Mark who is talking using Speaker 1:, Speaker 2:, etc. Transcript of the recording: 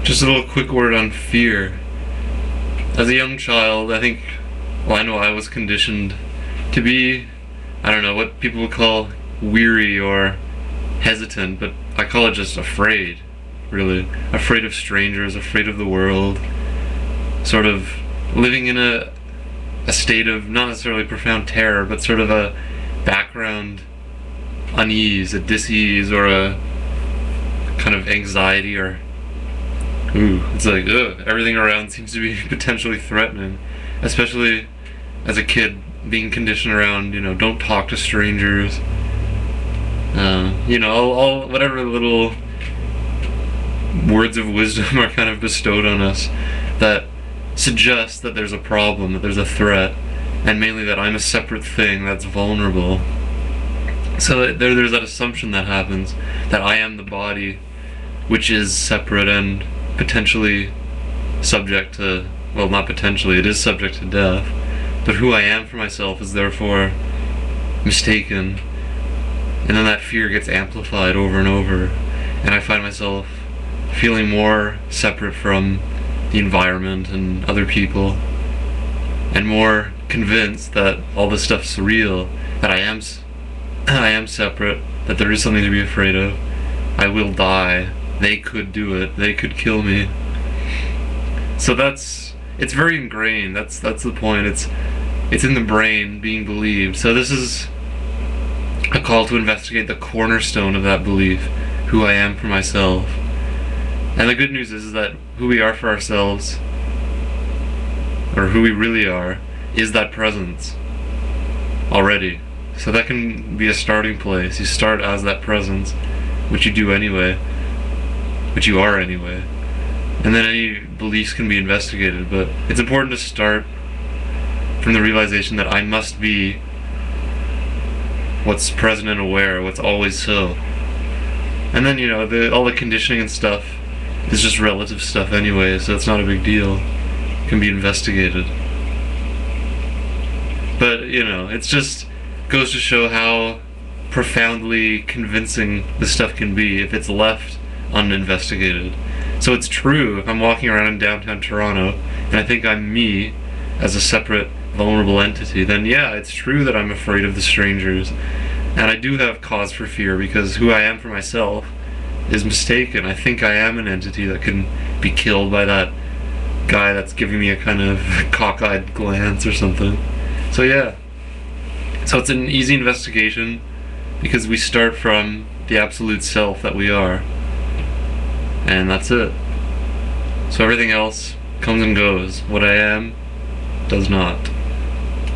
Speaker 1: Just a little quick word on fear. As a young child, I know I was conditioned to be, I don't know, what people would call weary or hesitant, but I call it just afraid, really. Afraid of strangers, afraid of the world, sort of living in a state of not necessarily profound terror, but sort of a background unease, a dis-ease, or a kind of anxiety, or it's like, everything around seems to be potentially threatening, especially as a kid being conditioned around, don't talk to strangers, all whatever little words of wisdom are kind of bestowed on us that suggest that there's a problem, that there's a threat, and mainly that I'm a separate thing that's vulnerable. So there's that assumption that happens, that I am the body, which is separate and potentially subject to, well, not potentially, it is subject to death, but who I am for myself is therefore mistaken, and then that fear gets amplified over and over, and I find myself feeling more separate from the environment and other people, and more convinced that all this stuff's real, that I am separate, that there is something to be afraid of. I will die. They could do it. They could kill me. So it's very ingrained. That's the point. It's in the brain being believed. So this is a call to investigate the cornerstone of that belief, who I am for myself. And the good news is that who we are for ourselves, or who we really are, is that presence already. So that can be a starting place. You start as that presence, which you do anyway, which you are anyway. And then any beliefs can be investigated, but it's important to start from the realization that I must be what's present and aware, what's always so. And then, all the conditioning and stuff is just relative stuff anyway, so it's not a big deal. It can be investigated. But, it's just goes to show how profoundly convincing this stuff can be if it's left uninvestigated. So it's true, if I'm walking around in downtown Toronto and I think I'm me as a separate, vulnerable entity, then yeah, it's true that I'm afraid of the strangers. And I do have cause for fear because who I am for myself is mistaken. I think I am an entity that can be killed by that guy that's giving me a kind of cockeyed glance or something. So yeah. So it's an easy investigation because we start from the absolute self that we are. And that's it. So everything else comes and goes. What I am does not.